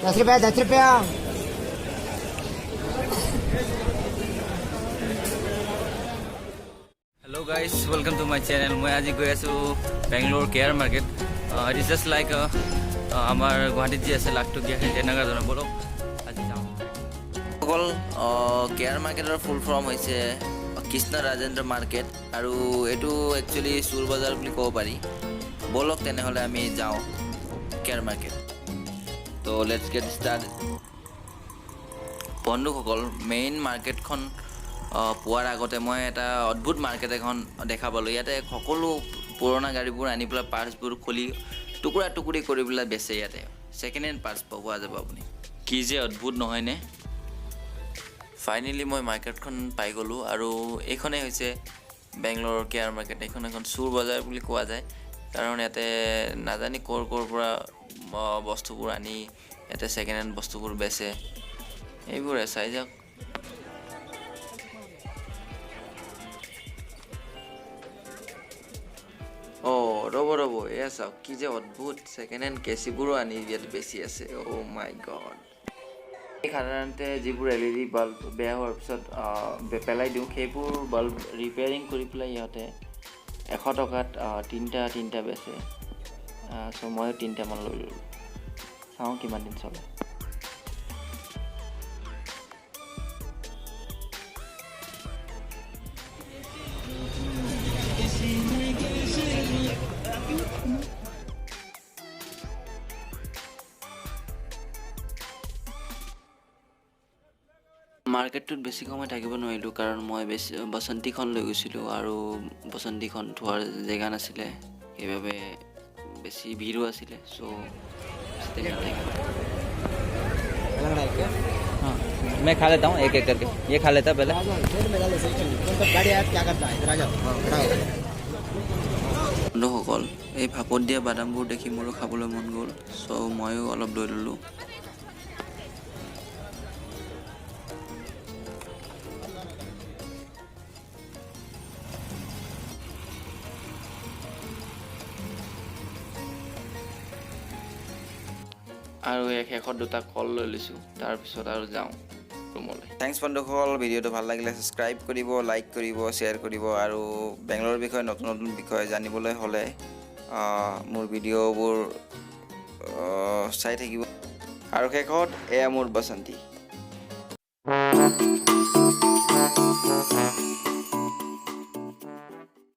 10 रुपया 10 रुपया Hello guys, welcome to my channel. মই আজি গৈ আছো Bangalore care market. It is just like আমাৰ গুৱাহাটীত যি আছে লাখটকীয়া সেই তেনেকুৱা ধৰণৰ। বলক আজি যাওঁ। অকল কেয়াৰ মাৰ্কেটৰ ফুল ফৰ্ম হৈছে কৃষ্ণ ৰাজেন্দ্ৰ মাৰ্কেট আৰু এইটো একচুৱেলি চুৰ বজাৰ বুলি ক'ব পাৰি। বলক তেনেহ'লে আমি যাওঁ কেয়াৰ মাৰ্কেট। তো লেটছ গেট ষ্টাৰ্ট। বন্ধুসকল, মেইন মাৰ্কেটখন পোৱাৰ আগতে মই এটা অদ্ভুত মাৰ্কেট এখন দেখা পালোঁ। ইয়াতে সকলো পুৰণা গাড়ীবোৰ আনি পেলাই পাৰ্টছবোৰ খুলি টুকুৰা টুকুৰি কৰি পেলাই বেচে। ইয়াতে ছেকেণ্ড হেণ্ড পাৰ্টছ পোৱা যাব আপুনি। কি যে অদ্ভুত নহয়নে? ফাইনেলি মই মাৰ্কেটখন পাই গ'লোঁ আৰু এইখনেই হৈছে বেংগলোৰৰ কেয়াৰ মাৰ্কেট। এইখন এখন চুৰ বজাৰ বুলি কোৱা যায়, কাৰণ ইয়াতে নাজানি ক'ৰ পৰা বস্তুবোৰ আনি ইয়াতে ছেকেণ্ড হেণ্ড বস্তুবোৰ বেচে। এইবোৰে চাই যাওক। ৰ'ব এয়া চাওক, কি যে অদ্ভুত ছেকেণ্ড হেণ্ড কেচিবোৰো আনি ইয়াত বেছি আছে। অ' মাই গড। সাধাৰণতে যিবোৰ LED বাল্ব বেয়া হোৱাৰ পিছত পেলাই দিওঁ, সেইবোৰ বাল্ব ৰিপেয়াৰিং কৰি পেলাই ইহঁতে 100 টকাত তিনিটা বেচে। চ' ময়ো 3টামান লৈ ল'লোঁ, চাওঁ কিমান দিন চলে। মাৰ্কেটটোত বেছি সময় থাকিব নোৱাৰিলোঁ, কাৰণ মই বসন্তীখন লৈ গৈছিলোঁ আৰু বসন্তীখন থোৱাৰ জেগা নাছিলে, সেইবাবে বেছি ভিৰো আছিলে। চ' मैं खा लेता हूँ एक एक करके। ये खा लेता पहले। বন্ধুসকল, এই ভাপত দিয়া বাদামবোৰ দেখি মোৰো খাবলৈ মন গ'ল, চ' ময়ো অলপ লৈ ল'লোঁ। আৰু শেষত 2টা কল লৈ লৈছোঁ, তাৰপিছত আৰু যাওঁ ৰুমলৈ। থেংকছ বন্ধুসকল, ভিডিঅ'টো ভাল লাগিলে ছাবস্ক্ৰাইব কৰিব, লাইক কৰিব, শ্বেয়াৰ কৰিব আৰু বেংগলোৰৰ বিষয়ে নতুন বিষয়ে জানিবলৈ হ'লে মোৰ ভিডিঅ'বোৰ চাই থাকিব। আৰু শেষত এয়া মোৰ বসন্তী।